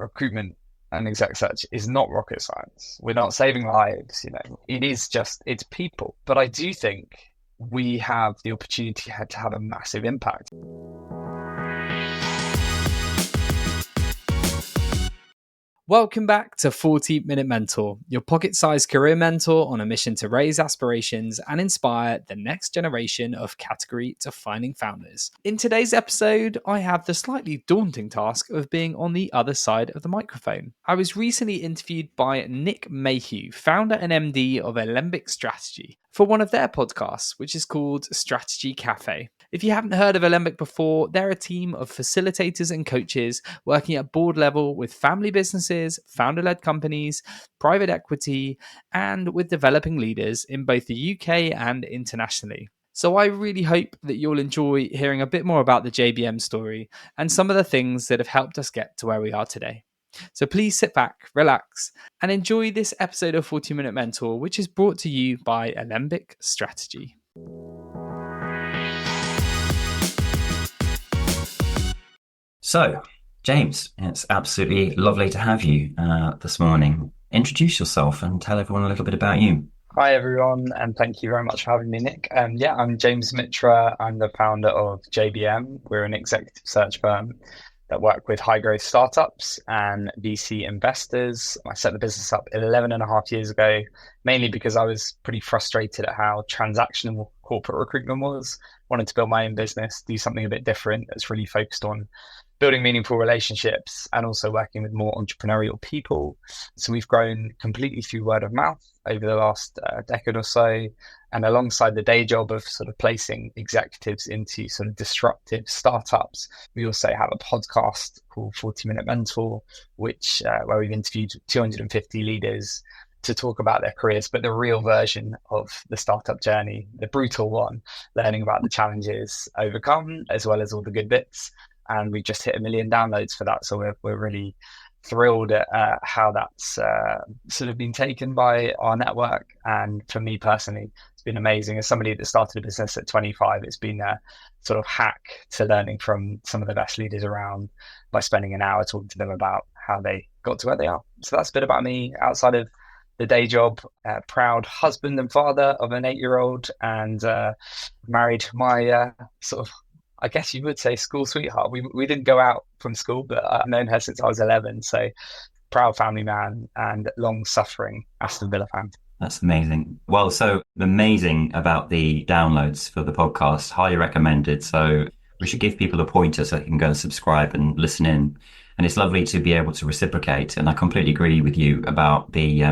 recruitment and exec search is not rocket science. We're not saving lives, it's people. But I do think we have the opportunity to have a massive impact. Welcome back to 40-Minute Mentor, your pocket-sized career mentor on a mission to raise aspirations and inspire the next generation of category-defining founders. In today's episode, I have the slightly daunting task of being on the other side of the microphone. I was recently interviewed by Nick Mayhew, founder and MD of Alembic Strategy, for one of their podcasts, which is called Strategy Café. If you haven't heard of Alembic before, they're a team of facilitators and coaches working at board level with family businesses, founder-led companies, private equity, and with developing leaders in both the UK and internationally. So I really hope that you'll enjoy hearing a bit more about the JBM story and some of the things that have helped us get to where we are today. So please sit back, relax, and enjoy this episode of 40-Minute Mentor, which is brought to you by Alembic Strategy. So, James, it's absolutely lovely to have you this morning. Introduce yourself and tell everyone a little bit about you. Hi, everyone, and thank you very much for having me, Nick. I'm James Mitra. I'm the founder of JBM. We're an executive search firm that work with high-growth startups and VC investors. I set the business up 11 and a half years ago, mainly because I was pretty frustrated at how transactional corporate recruitment was. Wanted to build my own business, do something a bit different that's really focused on building meaningful relationships and also working with more entrepreneurial people. So we've grown completely through word of mouth over the last decade or so. And alongside the day job of sort of placing executives into sort of disruptive startups, we also have a podcast called 40-Minute Mentor, which where we've interviewed 250 leaders to talk about their careers, but the real version of the startup journey, the brutal one, learning about the challenges overcome, as well as all the good bits. And we just hit 1 million downloads for that. So we're really thrilled at how that's sort of been taken by our network. And for me personally, it's been amazing. As somebody that started a business at 25, it's been a sort of hack to learning from some of the best leaders around by spending an hour talking to them about how they got to where they are. So that's a bit about me outside of the day job. Proud husband and father of an 8-year-old, and married my sort of, I guess you would say, school sweetheart. We didn't go out from school, but I've known her since I was 11. So proud family man and long-suffering Aston Villa fan. That's amazing. Well, so amazing about the downloads for the podcast. Highly recommended. So we should give people a pointer so they can go and subscribe and listen in. And it's lovely to be able to reciprocate. And I completely agree with you about the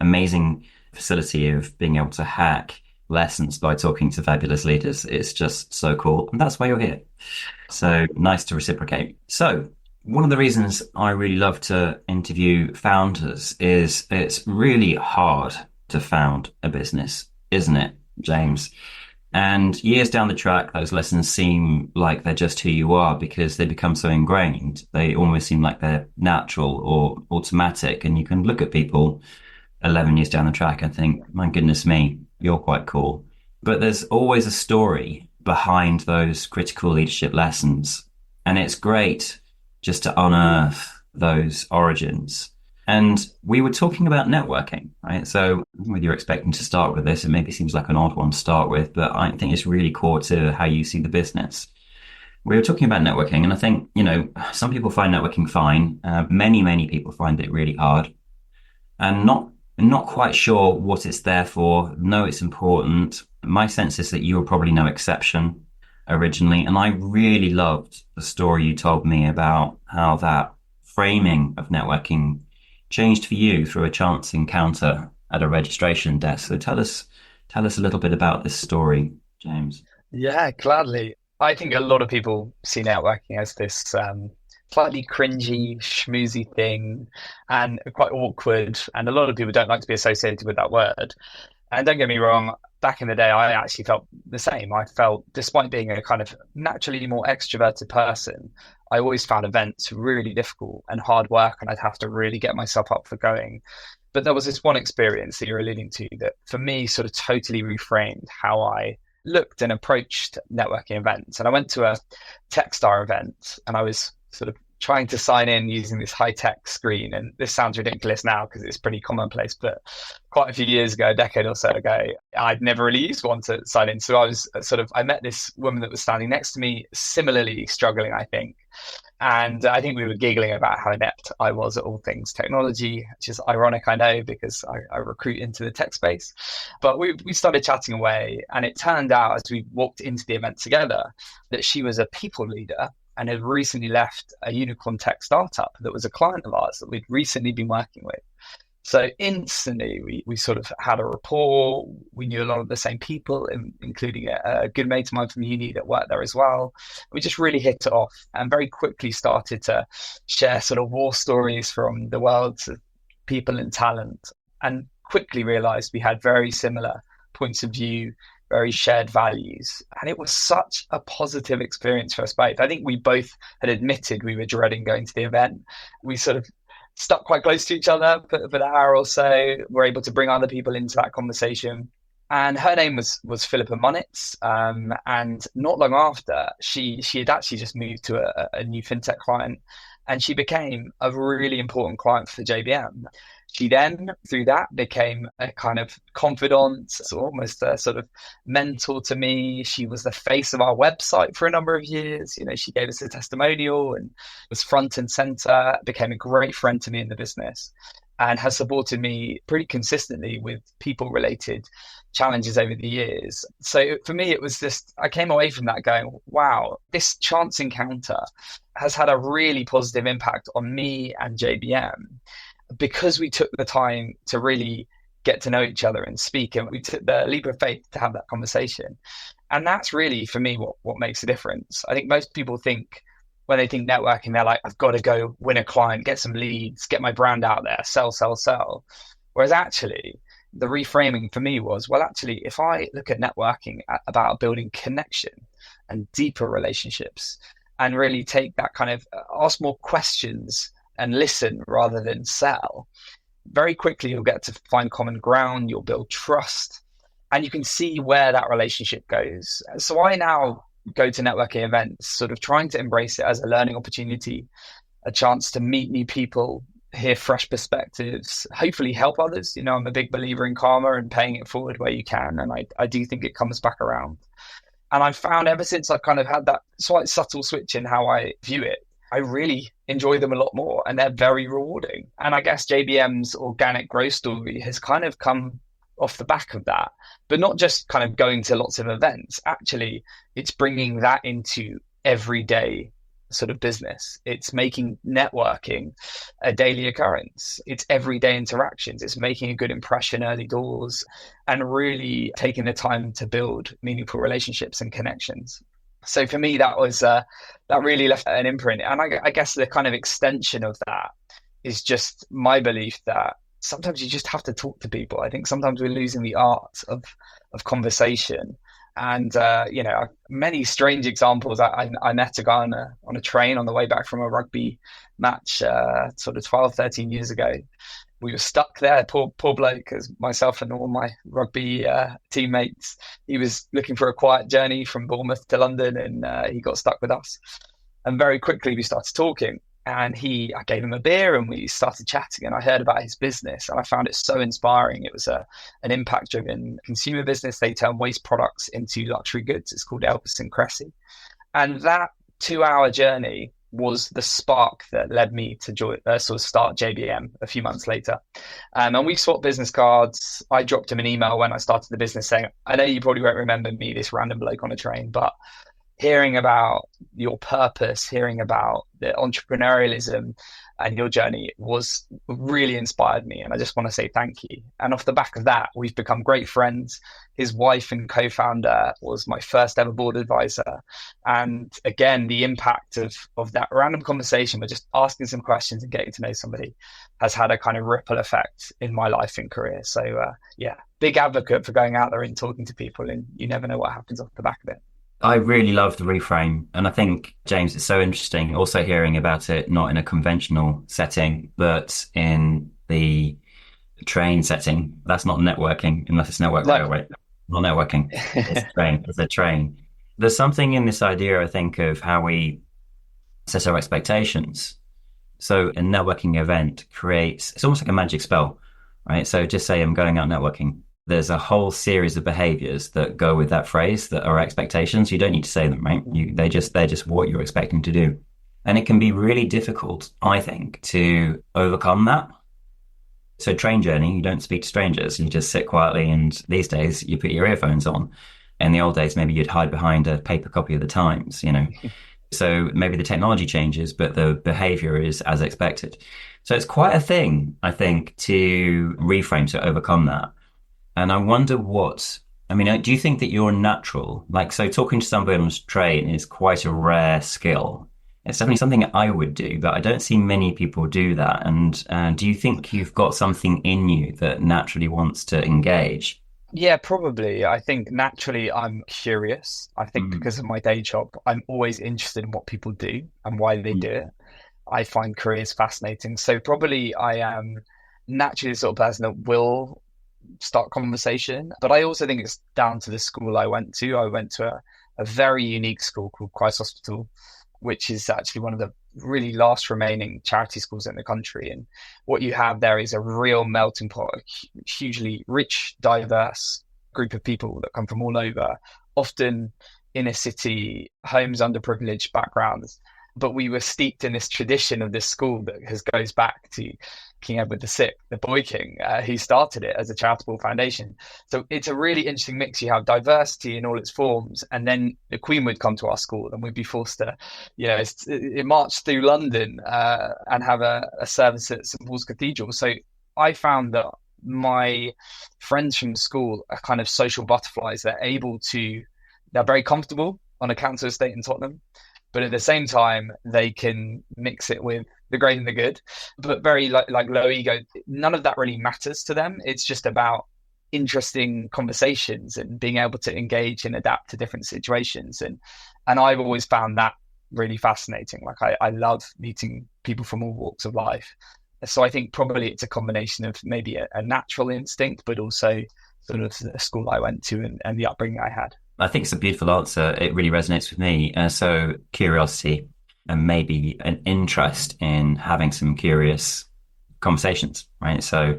amazing facility of being able to hack lessons by talking to fabulous leaders. It's just so cool. And that's why you're here. So nice to reciprocate. So one of the reasons I really love to interview founders is it's really hard to found a business, isn't it, James? And years down the track, those lessons seem like they're just who you are because they become so ingrained. They almost seem like they're natural or automatic. And you can look at people 11 years down the track and think, my goodness me, you're quite cool. But there's always a story behind those critical leadership lessons. And it's great just to unearth those origins. And we were talking about networking, right? So whether you're expecting to start with this, it maybe seems like an odd one to start with, but I think it's really core to how you see the business. We were talking about networking, and I think, some people find networking fine. Many people find it really hard and not quite sure what it's there for. No, it's important. My sense is that you were probably no exception originally. And I really loved the story you told me about how that framing of networking changed for you through a chance encounter at a registration desk. So tell us a little bit about this story, James. Yeah, gladly. I think a lot of people see networking as this slightly cringy, schmoozy thing and quite awkward. And a lot of people don't like to be associated with that word. And don't get me wrong, back in the day, I actually felt the same. I felt, despite being a kind of naturally more extroverted person, I always found events really difficult and hard work, and I'd have to really get myself up for going. But there was this one experience that you're alluding to that for me sort of totally reframed how I looked and approached networking events. And I went to a Techstar event and I was sort of trying to sign in using this high-tech screen. And this sounds ridiculous now because it's pretty commonplace, but quite a few years ago, a decade or so ago, I'd never really used one to sign in. So I met this woman that was standing next to me, similarly struggling, I think. And I think we were giggling about how inept I was at all things technology, which is ironic, I know, because I recruit into the tech space. But we started chatting away, and it turned out as we walked into the event together that she was a people leader and had recently left a unicorn tech startup that was a client of ours that we'd recently been working with. So instantly, we sort of had a rapport. We knew a lot of the same people, including a good mate of mine from uni that worked there as well. We just really hit it off and very quickly started to share sort of war stories from the world of people and talent, and quickly realized we had very similar points of view, very shared values. And it was such a positive experience for us both. I think we both had admitted we were dreading going to the event. We sort of stuck quite close to each other for an hour or so. We're able to bring other people into that conversation. And her name was Philippa Monitz. And not long after, she had actually just moved to a new fintech client, and she became a really important client for JBM. She then, through that, became a kind of confidant, so almost a sort of mentor to me. She was the face of our website for a number of years. You know, she gave us a testimonial and was front and center, became a great friend to me in the business, and has supported me pretty consistently with people-related challenges over the years. So for me, it was just, I came away from that going, wow, this chance encounter has had a really positive impact on me and JBM, because we took the time to really get to know each other and speak, and we took the leap of faith to have that conversation. And that's really, for me, what makes a difference. I think most people think, when they think networking, they're like, I've got to go win a client, get some leads, get my brand out there, sell, sell, sell. Whereas actually, the reframing for me was, well, actually, if I look at networking about building connection and deeper relationships, and really take that kind of ask more questions and listen rather than sell, very quickly you'll get to find common ground, you'll build trust, and you can see where that relationship goes. So I now go to networking events, sort of trying to embrace it as a learning opportunity, a chance to meet new people, hear fresh perspectives, hopefully help others. You know, I'm a big believer in karma and paying it forward where you can, and I do think it comes back around. And I've found ever since I've kind of had that slight subtle switch in how I view it, I really enjoy them a lot more, and they're very rewarding. And I guess JBM's organic growth story has kind of come off the back of that, but not just kind of going to lots of events. Actually, it's bringing that into everyday sort of business. It's making networking a daily occurrence. It's everyday interactions. It's making a good impression early doors, and really taking the time to build meaningful relationships and connections. So for me, that was that really left an imprint. And I guess the kind of extension of that is just my belief that sometimes you just have to talk to people. I think sometimes we're losing the art of conversation. And, you know, many strange examples. I met a guy on a train on the way back from a rugby match sort of 12, 13 years ago. We were stuck there, poor bloke, as myself and all my rugby teammates. He was looking for a quiet journey from Bournemouth to London, and he got stuck with us. And very quickly we started talking, and I gave him a beer and we started chatting, and I heard about his business and I found it so inspiring. It was an impact-driven consumer business. They turn waste products into luxury goods. It's called Elvis and Cressy. And that 2-hour journey was the spark that led me to start JBM a few months later. And we swapped business cards. I dropped him an email when I started the business saying, I know you probably won't remember me, this random bloke on a train, but hearing about your purpose, hearing about the entrepreneurialism and your journey was really inspired me. And I just want to say thank you. And off the back of that, we've become great friends. His wife and co-founder was my first ever board advisor. And again, the impact of that random conversation, but just asking some questions and getting to know somebody, has had a kind of ripple effect in my life and career. So yeah, big advocate for going out there and talking to people, and you never know what happens off the back of it. I really love the reframe. And I think, James, it's so interesting also hearing about it, not in a conventional setting, but in the train setting. That's not networking, unless it's network railway. Not networking. It's a train. It's a train. There's something in this idea, I think, of how we set our expectations. So a networking event it's almost like a magic spell, right? So just say I'm going out networking. There's a whole series of behaviors that go with that phrase that are expectations. You don't need to say them, right? They're just what you're expecting to do. And it can be really difficult, I think, to overcome that. So train journey, you don't speak to strangers. You just sit quietly. And these days you put your earphones on. In the old days, maybe you'd hide behind a paper copy of the Times, So maybe the technology changes, but the behavior is as expected. So it's quite a thing, I think, to reframe, to overcome that. And I wonder do you think that you're natural? So talking to somebody on a train is quite a rare skill. It's definitely something I would do, but I don't see many people do that. And do you think you've got something in you that naturally wants to engage? Yeah, probably. I think naturally I'm curious. I think because of my day job, I'm always interested in what people do and why they do it. I find careers fascinating. So probably I am naturally the sort of person that will start conversation. But I also think it's down to the school I went to. I went to a very unique school called Christ Hospital, which is actually one of the really last remaining charity schools in the country. And what you have there is a real melting pot, a hugely rich, diverse group of people that come from all over, often inner city, homes, underprivileged backgrounds. But we were steeped in this tradition of this school that goes back to King Edward VI, the Boy King, who started it as a charitable foundation. So it's a really interesting mix. You have diversity in all its forms, and then the Queen would come to our school, and we'd be forced to, march through London and have a service at St Paul's Cathedral. So I found that my friends from school are kind of social butterflies. They're very comfortable on a council estate in Tottenham, but at the same time, they can mix it with the great and the good, but very like low ego. None of that really matters to them. It's just about interesting conversations and being able to engage and adapt to different situations. And I've always found that really fascinating. I love meeting people from all walks of life. So I think probably it's a combination of maybe a natural instinct, but also sort of the school I went to and the upbringing I had. I think it's a beautiful answer. It really resonates with me. So curiosity and maybe an interest in having some curious conversations, right? So,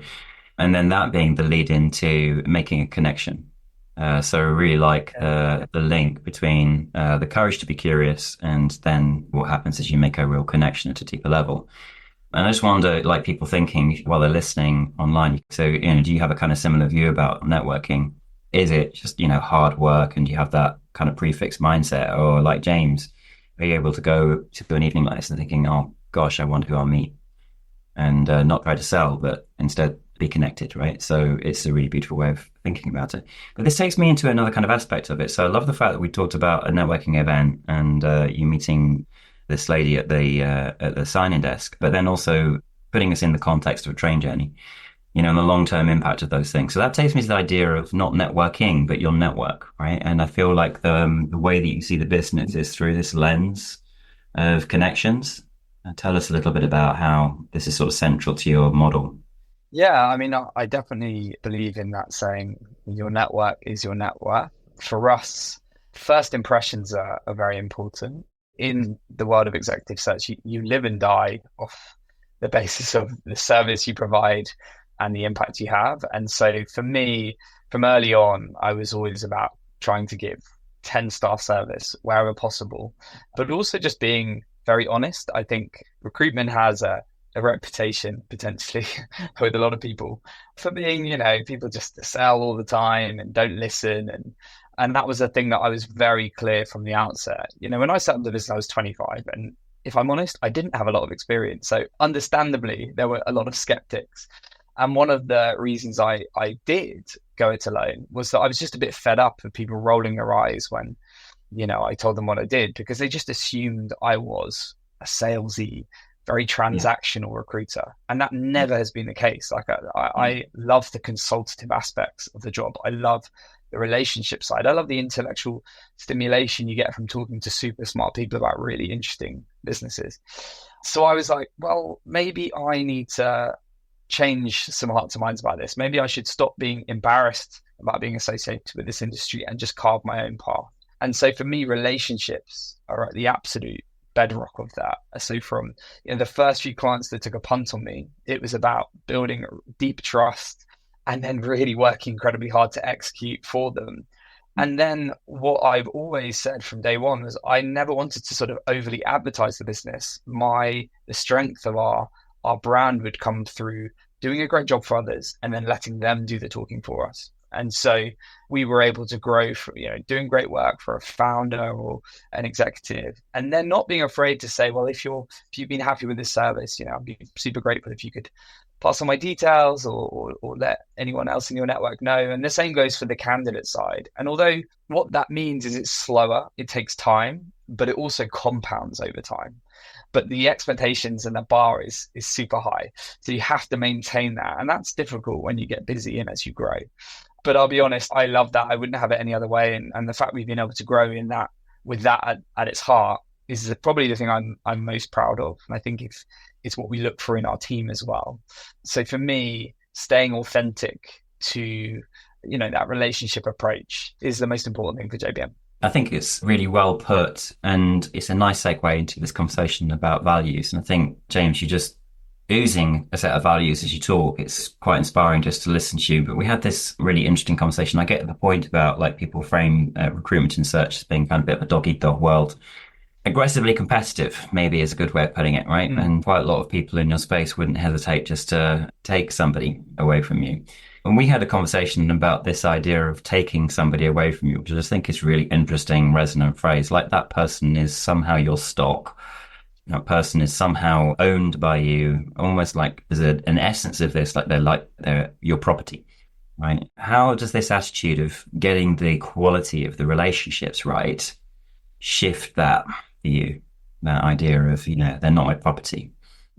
and then that being the lead into making a connection. So I really like the link between the courage to be curious and then what happens is you make a real connection at a deeper level. And I just wonder, like people thinking while they're listening online, so, do you have a kind of similar view about networking? Is it just, hard work and you have that kind of prefix mindset? Or like James, are you able to go to an evening like this and thinking, oh gosh, I wonder who I'll meet, and not try to sell, but instead be connected, right? So it's a really beautiful way of thinking about it. But this takes me into another kind of aspect of it. So I love the fact that we talked about a networking event and you meeting this lady at the sign-in desk, but then also putting us in the context of a train journey. And the long-term impact of those things. So that takes me to the idea of not networking, but your network, right? And I feel like the way that you see the business is through this lens of connections. Tell us a little bit about how this is sort of central to your model. Yeah, I mean, I definitely believe in that saying, your network is your net worth. For us, first impressions are very important. In the world of executive search, you live and die off the basis of the service you provide and the impact you have. And so for me, from early on, I was always about trying to give 10-star service wherever possible, but also just being very honest. I think recruitment has a reputation potentially with a lot of people for being, people just sell all the time and don't listen. And that was a thing that I was very clear from the outset. When I set up the business, I was 25, and if I'm honest, I didn't have a lot of experience. So understandably, there were a lot of skeptics. And one of the reasons I did go it alone was that I was just a bit fed up of people rolling their eyes when, I told them what I did, because they just assumed I was a salesy, very transactional recruiter. And that never has been the case. I love the consultative aspects of the job. I love the relationship side. I love the intellectual stimulation you get from talking to super smart people about really interesting businesses. So I was like, well, maybe I need to change some hearts and minds about this. Maybe I should stop being embarrassed about being associated with this industry and just carve my own path. And so for me, relationships are at the absolute bedrock of that. So from the first few clients that took a punt on me, it was about building deep trust and then really working incredibly hard to execute for them. And then what I've always said from day one was I never wanted to sort of overly advertise the business. The strength of our brand would come through doing a great job for others and then letting them do the talking for us. And so we were able to grow from, doing great work for a founder or an executive, and then not being afraid to say, well, if you've been happy with this service, I'd be super grateful if you could pass on my details or let anyone else in your network know. And the same goes for the candidate side. And although what that means is it's slower, it takes time, but it also compounds over time. But the expectations and the bar is super high. So you have to maintain that. And that's difficult when you get busy and as you grow. But I'll be honest, I love that. I wouldn't have it any other way. And the fact we've been able to grow in that with that at its heart is probably the thing I'm most proud of. And I think it's what we look for in our team as well. So for me, staying authentic to, that relationship approach is the most important thing for JBM. I think it's really well put, and it's a nice segue into this conversation about values. And I think, James, you're just oozing a set of values as you talk. It's quite inspiring just to listen to you. But we had this really interesting conversation. I get the point about people frame recruitment and search as being kind of a bit of a dog-eat-dog world. Aggressively competitive, maybe, is a good way of putting it, right? And quite a lot of people in your space wouldn't hesitate just to take somebody away from you. And we had a conversation about this idea of taking somebody away from you, which I just think is really interesting, resonant phrase. Like that person is somehow your stock. That person is somehow owned by you, almost like there's an essence of this, like they're your property, right? How does this attitude of getting the quality of the relationships right shift that for you? That idea of, they're not my property.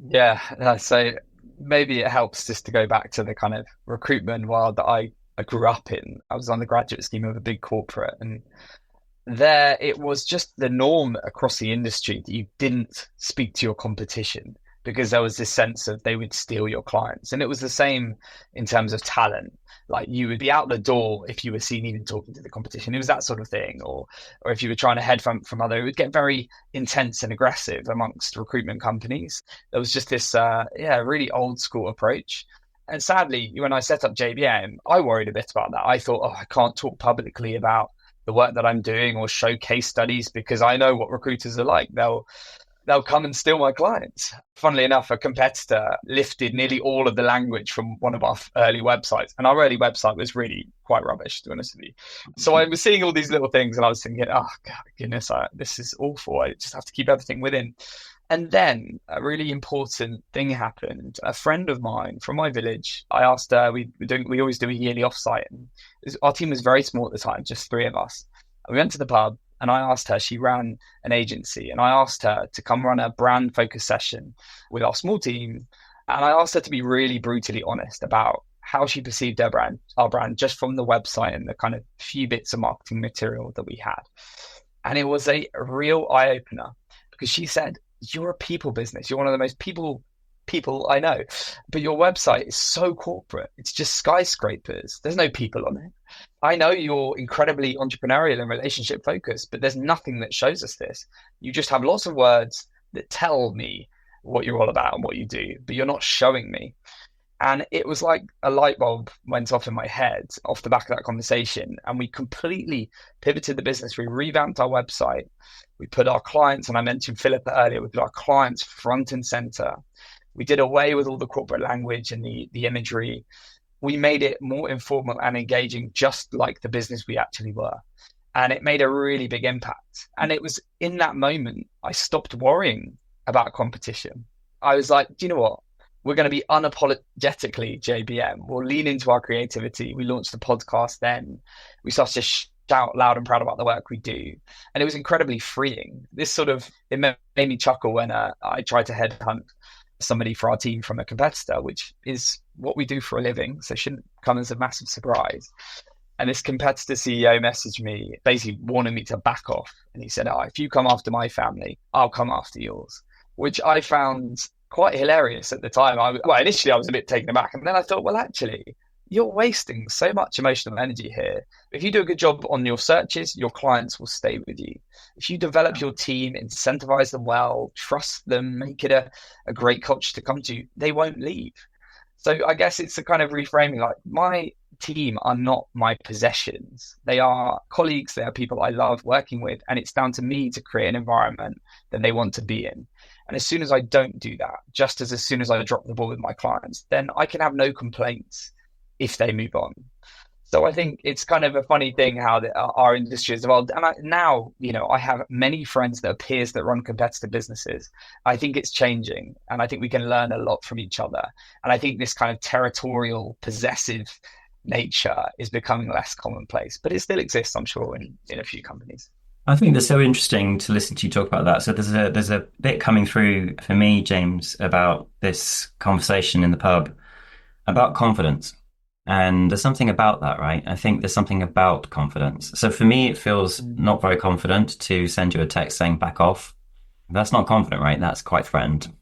Yeah, so maybe it helps just to go back to the kind of recruitment world that I grew up in. I was on the graduate scheme of a big corporate, and there it was just the norm across the industry that you didn't speak to your competition because there was this sense of they would steal your clients. And it was the same in terms of talent. Like you would be out the door if you were seen even talking to the competition. It was that sort of thing. Or if you were trying to head from other, it would get very intense and aggressive amongst recruitment companies. There was just this, really old school approach. And sadly, when I set up JBM, I worried a bit about that. I thought, I can't talk publicly about the work that I'm doing or show case studies because I know what recruiters are like. They'll come and steal my clients. Funnily enough, a competitor lifted nearly all of the language from one of our early websites. And our early website was really quite rubbish, to be honest with you. So I was seeing all these little things and I was thinking, oh, God, goodness, this is awful. I just have to keep everything within. And then a really important thing happened. A friend of mine from my village, I asked her, we always do a yearly offsite. And our team was very small at the time, just 3 of us. And we went to the pub. And I asked her, she ran an agency, and I asked her to come run a brand focus session with our small team. And I asked her to be really brutally honest about how she perceived our brand, just from the website and the kind of few bits of marketing material that we had. And it was a real eye opener because she said, you're a people business. You're one of the most people I know, but your website is so corporate. It's just skyscrapers. There's no people on it. I know you're incredibly entrepreneurial and relationship focused, but there's nothing that shows us this. You just have lots of words that tell me what you're all about and what you do, but you're not showing me. And it was like a light bulb went off in my head off the back of that conversation. And we completely pivoted the business. We revamped our website. We put our clients, and I mentioned Philippa earlier, we put our clients front and center. We did away with all the corporate language and the imagery. We made it more informal and engaging, just like the business we actually were. And it made a really big impact. And it was in that moment, I stopped worrying about competition. I was like, do you know what? We're going to be unapologetically JBM. We'll lean into our creativity. We launched the podcast then. We started to shout loud and proud about the work we do. And it was incredibly freeing. It made me chuckle when I tried to headhunt somebody for our team from a competitor, which is what we do for a living. So it shouldn't come as a massive surprise. And this competitor CEO messaged me, basically warning me to back off. And he said, if you come after my family, I'll come after yours, which I found quite hilarious at the time. Initially I was a bit taken aback. And then I thought, well, actually, you're wasting so much emotional energy here. If you do a good job on your searches, your clients will stay with you. If you develop your team, incentivize them well, trust them, make it a great culture to come to, they won't leave. So I guess it's a kind of reframing, like my team are not my possessions. They are colleagues, they are people I love working with, and it's down to me to create an environment that they want to be in. And as soon as I don't do that, just as soon as I drop the ball with my clients, then I can have no complaints if they move on. So I think it's kind of a funny thing how our industry has evolved. And now, I have many friends that are peers that run competitive businesses. I think it's changing, and I think we can learn a lot from each other. And I think this kind of territorial, possessive nature is becoming less commonplace, but it still exists, I'm sure, in a few companies. I think that's so interesting to listen to you talk about that. So there's a bit coming through for me, James, about this conversation in the pub about confidence. And there's something about that, right? I think there's something about confidence. So for me, it feels not very confident to send you a text saying back off. That's not confident, right? That's quite threatened.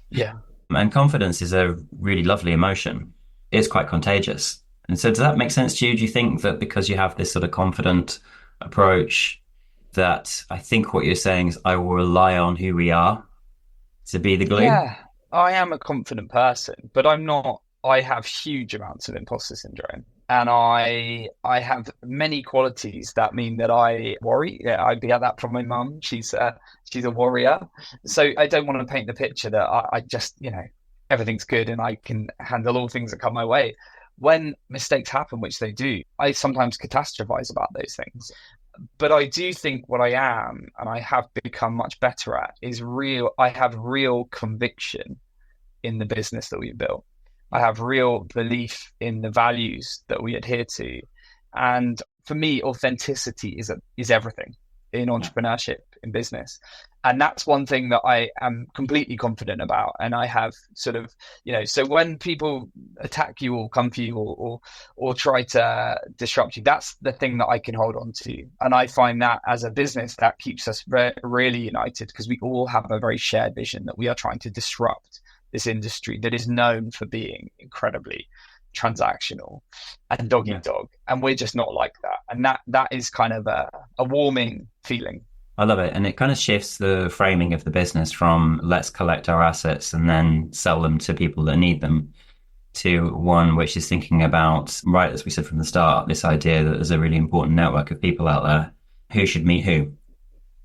Yeah. And confidence is a really lovely emotion. It's quite contagious. And so does that make sense to you? Do you think that because you have this sort of confident approach, that I think what you're saying is I will rely on who we are to be the glue? Yeah, I am a confident person, but I'm not. I have huge amounts of imposter syndrome, and I have many qualities that mean that I worry. Yeah, I get that from my mum. She's a warrior, so I don't want to paint the picture that I just everything's good and I can handle all things that come my way. When mistakes happen, which they do, I sometimes catastrophize about those things. But I do think what I am, and I have become much better at, is real. I have real conviction in the business that we built. I have real belief in the values that we adhere to. And for me, authenticity is everything in entrepreneurship, in business. And that's one thing that I am completely confident about. And I have sort of, so when people attack you or come for you or try to disrupt you, that's the thing that I can hold on to. And I find that as a business, that keeps us really united, because we all have a very shared vision that we are trying to disrupt this industry that is known for being incredibly transactional and dog eat dog, and we're just not like that. And that is kind of a warming feeling. I love it. And it kind of shifts the framing of the business from let's collect our assets and then sell them to people that need them, to one which is thinking about, right, as we said from the start, this idea that there's a really important network of people out there who should meet who.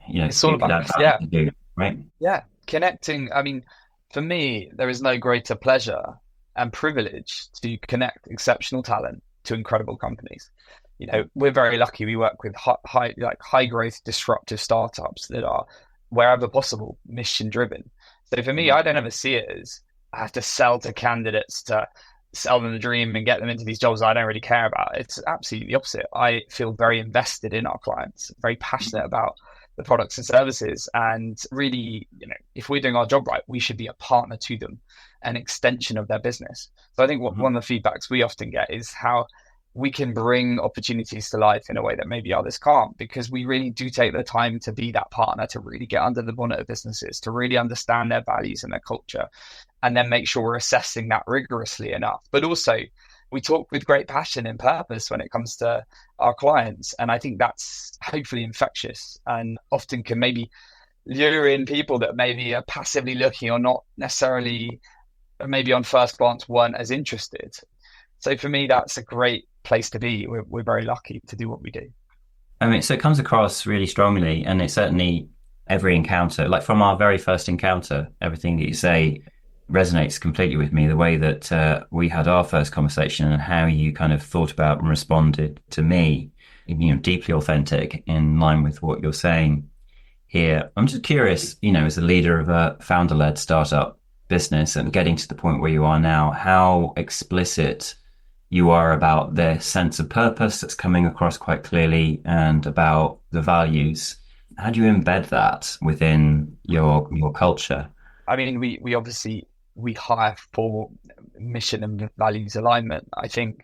It's all about that, right? Yeah, connecting. I mean, for me, there is no greater pleasure and privilege to connect exceptional talent to incredible companies. We're very lucky. We work with high growth, disruptive startups that are, wherever possible, mission driven. So for me, I don't ever see it as I have to sell to candidates to sell them the dream and get them into these jobs I don't really care about. It's absolutely the opposite. I feel very invested in our clients, very passionate about the products and services, and really, if we're doing our job right, we should be a partner to them, an extension of their business. So I think one of the feedbacks we often get is how we can bring opportunities to life in a way that maybe others can't, because we really do take the time to be that partner, to really get under the bonnet of businesses, to really understand their values and their culture, and then make sure we're assessing that rigorously enough. But also, we talk with great passion and purpose when it comes to our clients. And I think that's hopefully infectious and often can maybe lure in people that maybe are passively looking or not necessarily, maybe on first glance, weren't as interested. So for me, that's a great place to be. We're very lucky to do what we do. I mean, so it comes across really strongly, and it's certainly every encounter, like from our very first encounter, everything that you say resonates completely with me. The way that we had our first conversation and how you kind of thought about and responded to me, deeply authentic, in line with what you're saying here. I'm just curious, as a leader of a founder-led startup business and getting to the point where you are now, how explicit you are about the sense of purpose that's coming across quite clearly, and about the values. How do you embed that within your culture? I mean, we obviously hire for mission and values alignment. I think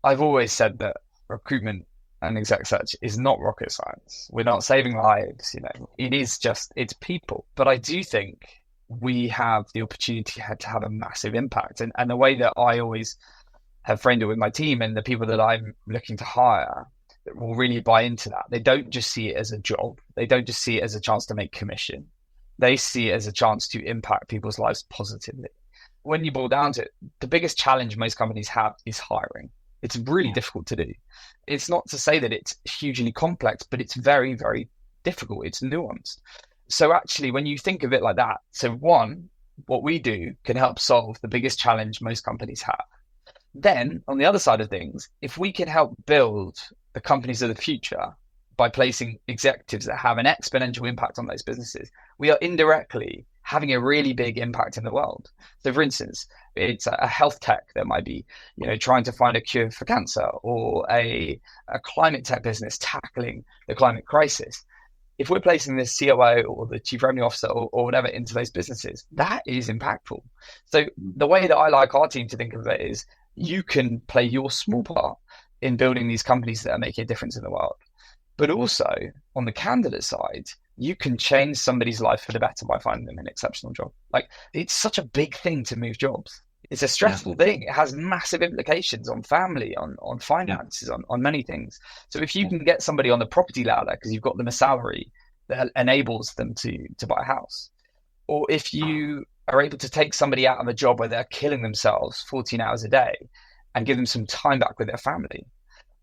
I've always said that recruitment and exec search is not rocket science. We're not saving lives, it is just, it's people. But I do think we have the opportunity to have a massive impact. And the way that I always have framed it with my team and the people that I'm looking to hire that will really buy into that. They don't just see it as a job. They don't just see it as a chance to make commission. They see it as a chance to impact people's lives positively. When you boil down to it, the biggest challenge most companies have is hiring. It's really difficult to do. It's not to say that it's hugely complex, but it's very, very difficult. It's nuanced. So actually, when you think of it like that, so one, what we do can help solve the biggest challenge most companies have. Then on the other side of things, if we can help build the companies of the future by placing executives that have an exponential impact on those businesses, we are indirectly having a really big impact in the world. So for instance, it's a health tech that might be, trying to find a cure for cancer, or a climate tech business tackling the climate crisis. If we're placing the COO or the chief revenue officer or whatever into those businesses, that is impactful. So the way that I like our team to think of it is, you can play your small part in building these companies that are making a difference in the world. But also on the candidate side, you can change somebody's life for the better by finding them an exceptional job. Like, it's such a big thing to move jobs. It's a stressful thing. It has massive implications on family, on finances, on many things. So if you can get somebody on the property ladder because you've got them a salary that enables them to buy a house, or if you are able to take somebody out of a job where they're killing themselves 14 hours a day and give them some time back with their family,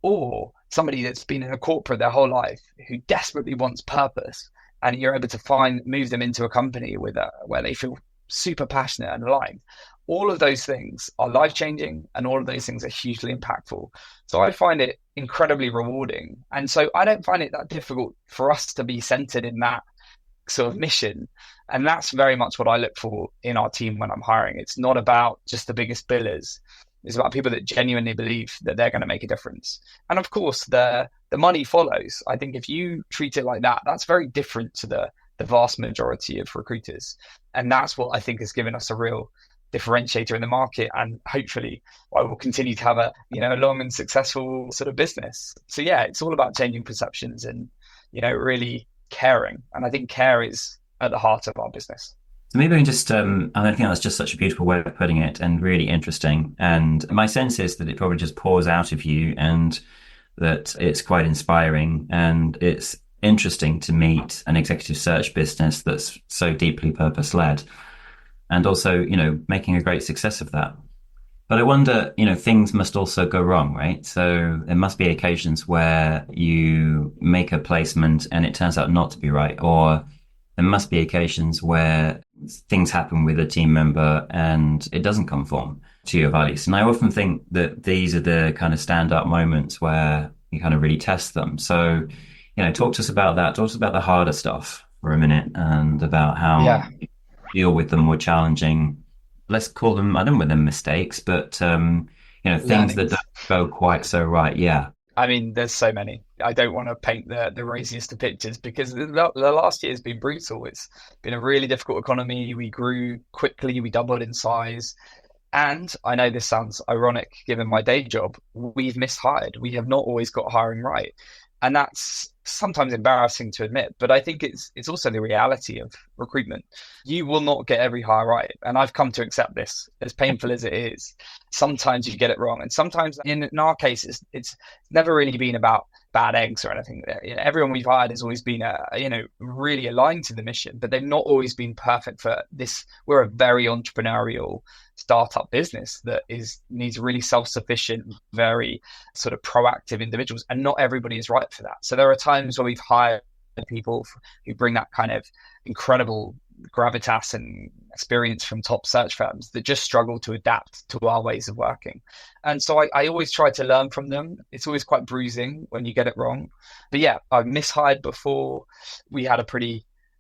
or somebody that's been in a corporate their whole life who desperately wants purpose, and you're able to move them into a company where they feel super passionate and aligned. All of those things are life-changing, and all of those things are hugely impactful. So I find it incredibly rewarding. And so I don't find it that difficult for us to be centered in that sort of mission. And that's very much what I look for in our team when I'm hiring. It's not about just the biggest billers. It's about people that genuinely believe that they're going to make a difference. And of course, the money follows. I think if you treat it like that, that's very different to the vast majority of recruiters. And that's what I think has given us a real differentiator in the market. And hopefully I will continue to have a long and successful sort of business. So yeah, it's all about changing perceptions and, really caring. And I think care is at the heart of our business. So maybe I can just, I think that's just such a beautiful way of putting it, and really interesting. And my sense is that it probably just pours out of you, and that it's quite inspiring, and it's interesting to meet an executive search business that's so deeply purpose-led, and also, making a great success of that. But I wonder, things must also go wrong, right? So there must be occasions where you make a placement and it turns out not to be right, or there must be occasions where things happen with a team member and it doesn't conform to your values. And I often think that these are the kind of stand-up moments where you kind of really test them. So, talk to us about that. Talk to us about the harder stuff for a minute, and about how you deal with the more challenging, let's call them, I don't know them mistakes, but, things that don't go quite so right. Yeah. I mean, there's so many. I don't want to paint the rosiest of pictures, because the last year has been brutal. It's been a really difficult economy. We grew quickly. We doubled in size. And I know this sounds ironic given my day job, we've mishired. We have not always got hiring right. And that's sometimes embarrassing to admit, but I think it's also the reality of recruitment. You will not get every hire right. And I've come to accept this, as painful as it is. Sometimes you get it wrong. And sometimes in our case, it's never really been about bad eggs or anything. Everyone we've hired has always been, really aligned to the mission, but they've not always been perfect for this. We're a very entrepreneurial startup business that needs really self-sufficient, very sort of proactive individuals, and not everybody is right for that. So there are times where we've hired people who bring that kind of incredible gravitas and experience from top search firms that just struggle to adapt to our ways of working. And so I always try to learn from them. It's always quite bruising when you get it wrong. But yeah, I've mishired before. We had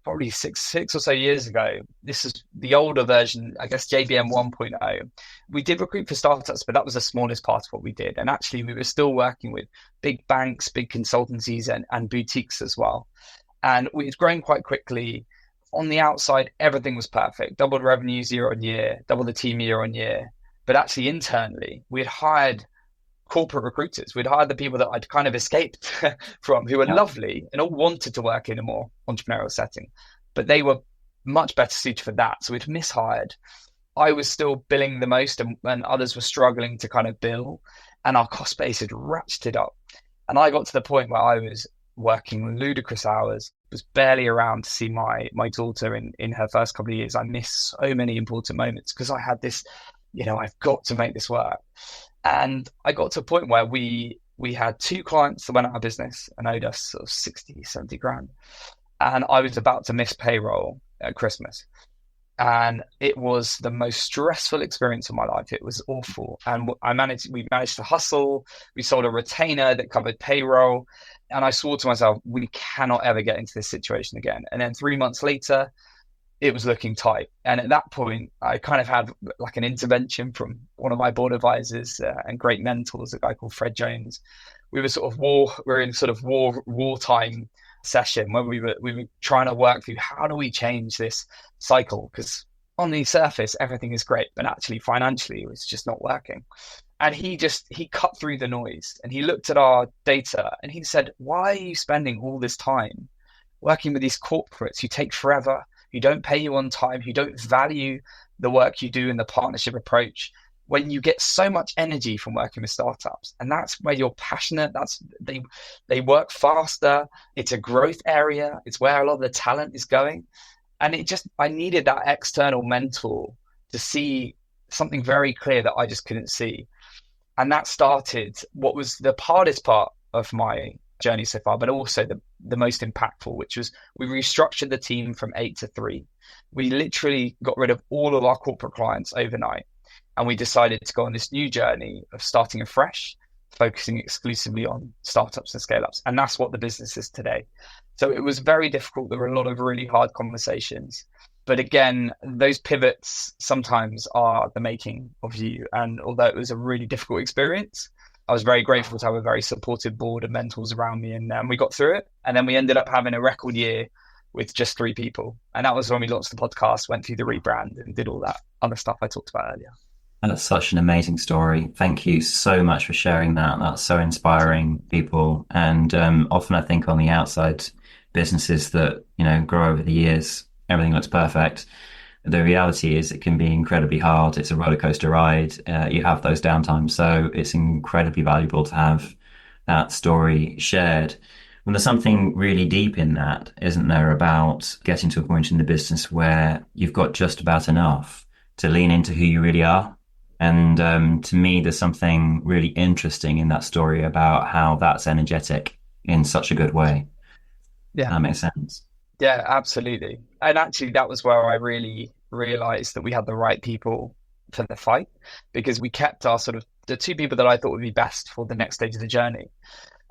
probably six or so years ago. This is the older version, I guess, JBM 1.0. We did recruit for startups, but that was the smallest part of what we did. And actually, we were still working with big banks, big consultancies, and boutiques as well. And we'd grown quite quickly. On the outside, everything was perfect. Doubled revenues year on year, doubled the team year on year. But actually, internally, we had hired corporate recruiters. We'd hired the people that I'd kind of escaped from, who were lovely and all wanted to work in a more entrepreneurial setting, but they were much better suited for that. So we'd mishired. I was still billing the most and others were struggling to kind of bill, and our cost base had ratcheted up. And I got to the point where I was working ludicrous hours, was barely around to see my daughter in her first couple of years. I missed so many important moments because I had this, I've got to make this work. And I got to a point where we had 2 clients that went out of business and owed us sort of 60, 70 grand. And I was about to miss payroll at Christmas. And it was the most stressful experience of my life. It was awful. And we managed to hustle. We sold a retainer that covered payroll. And I swore to myself, we cannot ever get into this situation again. And then 3 months later, it was looking tight. And at that point, I kind of had like an intervention from one of my board advisors and great mentors, a guy called Fred Jones. We were in sort of wartime session where we were trying to work through how do we change this cycle, because on the surface everything is great, but actually financially it was just not working. And he cut through the noise and he looked at our data and he said, why are you spending all this time working with these corporates who take forever, who don't pay you on time, who don't value the work you do in the partnership approach, when you get so much energy from working with startups? And that's where you're passionate. They work faster. It's a growth area. It's where a lot of the talent is going. And I needed that external mentor to see something very clear that I just couldn't see. And that started what was the hardest part of my journey so far, but also the most impactful, which was we restructured the team from 8 to 3. We literally got rid of all of our corporate clients overnight. And we decided to go on this new journey of starting afresh, focusing exclusively on startups and scale-ups. And that's what the business is today. So it was very difficult. There were a lot of really hard conversations. But again, those pivots sometimes are the making of you. And although it was a really difficult experience, I was very grateful to have a very supportive board of mentors around me. And we got through it. And then we ended up having a record year with just 3 people. And that was when we launched the podcast, went through the rebrand and did all that other stuff I talked about earlier. And that's such an amazing story. Thank you so much for sharing that. That's so inspiring, people. And often I think on the outside, businesses that, grow over the years, everything looks perfect. The reality is it can be incredibly hard. It's a roller coaster ride. You have those downtimes. So it's incredibly valuable to have that story shared. And there's something really deep in that, isn't there, about getting to a point in the business where you've got just about enough to lean into who you really are. And to me, there's something really interesting in that story about how that's energetic in such a good way. Yeah, that makes sense. Yeah, absolutely. And actually, that was where I really realized that we had the right people for the fight, because we kept our sort of the 2 people that I thought would be best for the next stage of the journey.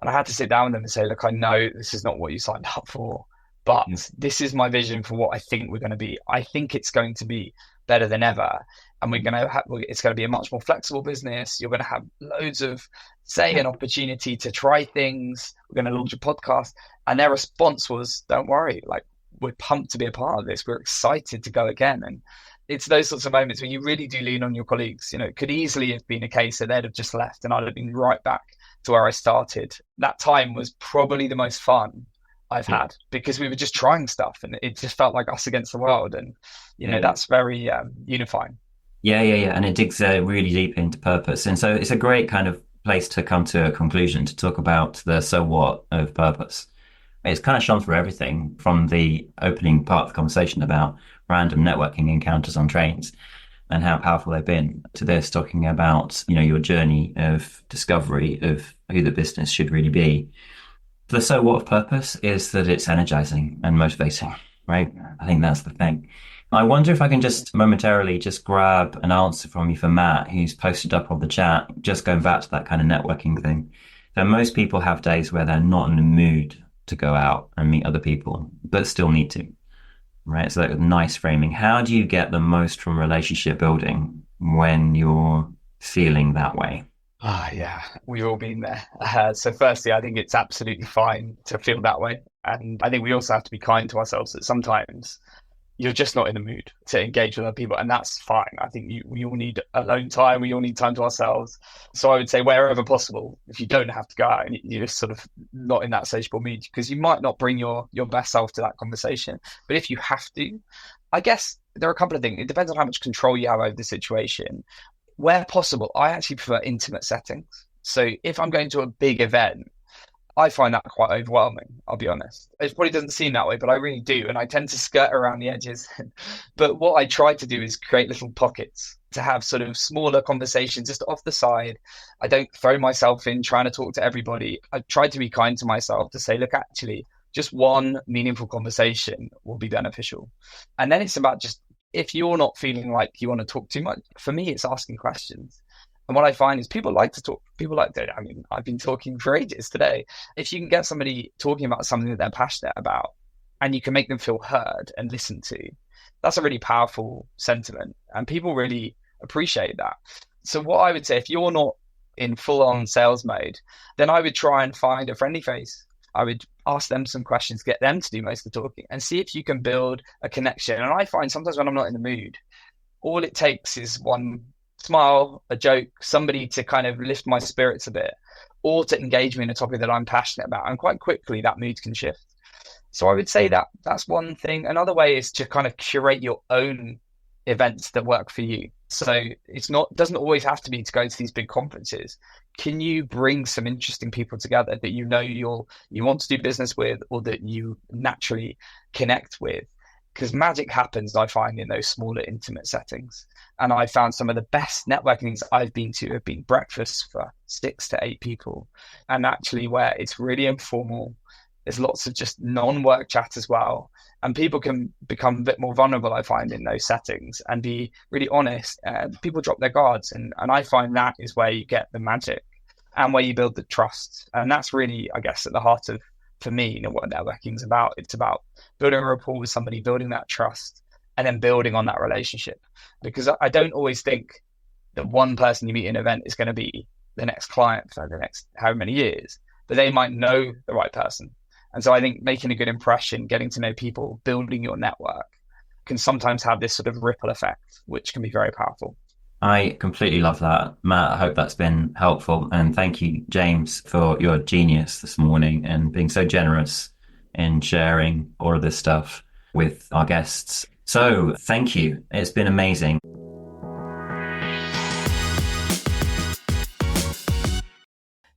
And I had to sit down with them and say, look, I know this is not what you signed up for, but this is my vision for what I think we're going to be. I think it's going to be better than ever. And it's going to be a much more flexible business. You're going to have loads of say and opportunity to try things. We're going to launch a podcast. And their response was, don't worry, like, we're pumped to be a part of this. We're excited to go again. And it's those sorts of moments when you really do lean on your colleagues. It could easily have been a case that they'd have just left and I'd have been right back to where I started. That time was probably the most fun I've had, because we were just trying stuff and it just felt like us against the world. And, that's very unifying. Yeah. And it digs really deep into purpose. And so it's a great kind of place to come to a conclusion, to talk about the so what of purpose. It's kind of shone through everything from the opening part of the conversation about random networking encounters on trains and how powerful they've been, to this talking about, your journey of discovery of who the business should really be. The so what of purpose is that it's energizing and motivating, right? I think that's the thing. I wonder if I can just momentarily just grab an answer from you for Matt, who's posted up on the chat, just going back to that kind of networking thing. So most people have days where they're not in the mood to go out and meet other people, but still need to, right? So that's nice framing. How do you get the most from relationship building when you're feeling that way? Yeah, we've all been there. So firstly, I think it's absolutely fine to feel that way. And I think we also have to be kind to ourselves that sometimes you're just not in the mood to engage with other people, and that's fine. I think we all need alone time. We all need time to ourselves. So I would say wherever possible, if you don't have to go out and you're just sort of not in that sociable mood, because you might not bring your best self to that conversation. But if you have to, I guess there are a couple of things. It depends on how much control you have over the situation. Where possible, I actually prefer intimate settings. So if I'm going to a big event, I find that quite overwhelming, I'll be honest. It probably doesn't seem that way, but I really do. And I tend to skirt around the edges. But what I try to do is create little pockets to have sort of smaller conversations just off the side. I don't throw myself in trying to talk to everybody. I try to be kind to myself to say, look, actually, just one meaningful conversation will be beneficial. And then it's about just, if you're not feeling like you want to talk too much, for me, it's asking questions. And what I find is people like to talk. People like to, I mean, I've been talking for ages today. If you can get somebody talking about something that they're passionate about and you can make them feel heard and listened to, that's a really powerful sentiment. And people really appreciate that. So what I would say, if you're not in full on sales mode, then I would try and find a friendly face. I would ask them some questions, get them to do most of the talking and see if you can build a connection. And I find sometimes when I'm not in the mood, all it takes is one smile, a joke, somebody to kind of lift my spirits a bit, or to engage me in a topic that I'm passionate about. And quite quickly that mood can shift. So I would say that that's one thing. Another way is to kind of curate your own events that work for you. So doesn't always have to be to go to these big conferences. Can you bring some interesting people together that you want to do business with, or that you naturally connect with? Because magic happens, I find, in those smaller, intimate settings. And I found some of the best networking things I've been to have been breakfasts for 6 to 8 people. And actually where it's really informal, there's lots of just non-work chat as well. And people can become a bit more vulnerable, I find, in those settings and be really honest. People drop their guards. And I find that is where you get the magic and where you build the trust. And that's really, I guess, at the heart of, for me, what networking is about. It's about building a rapport with somebody, building that trust, and then building on that relationship. Because I don't always think that one person you meet in an event is going to be the next client for the next however many years, but they might know the right person. And so I think making a good impression, getting to know people, building your network can sometimes have this sort of ripple effect, which can be very powerful. I completely love that. Matt, I hope that's been helpful. And thank you, James, for your genius this morning and being so generous in sharing all of this stuff with our guests. So thank you. It's been amazing.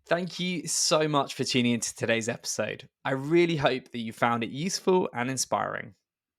Thank you so much for tuning into today's episode. I really hope that you found it useful and inspiring.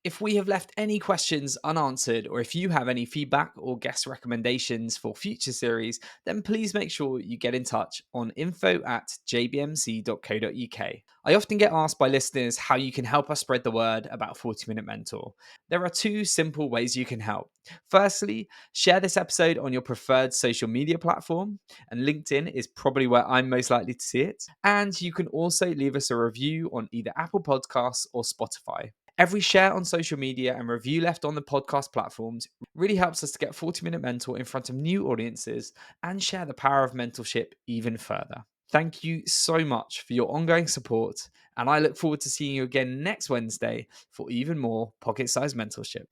If we have left any questions unanswered, or if you have any feedback or guest recommendations for future series, then please make sure you get in touch on info@jbmc.co.uk. I often get asked by listeners how you can help us spread the word about 40 Minute Mentor. There are 2 simple ways you can help. Firstly, share this episode on your preferred social media platform, and LinkedIn is probably where I'm most likely to see it. And you can also leave us a review on either Apple Podcasts or Spotify. Every share on social media and review left on the podcast platforms really helps us to get 40 Minute Mentor in front of new audiences and share the power of mentorship even further. Thank you so much for your ongoing support, and I look forward to seeing you again next Wednesday for even more pocket-sized mentorship.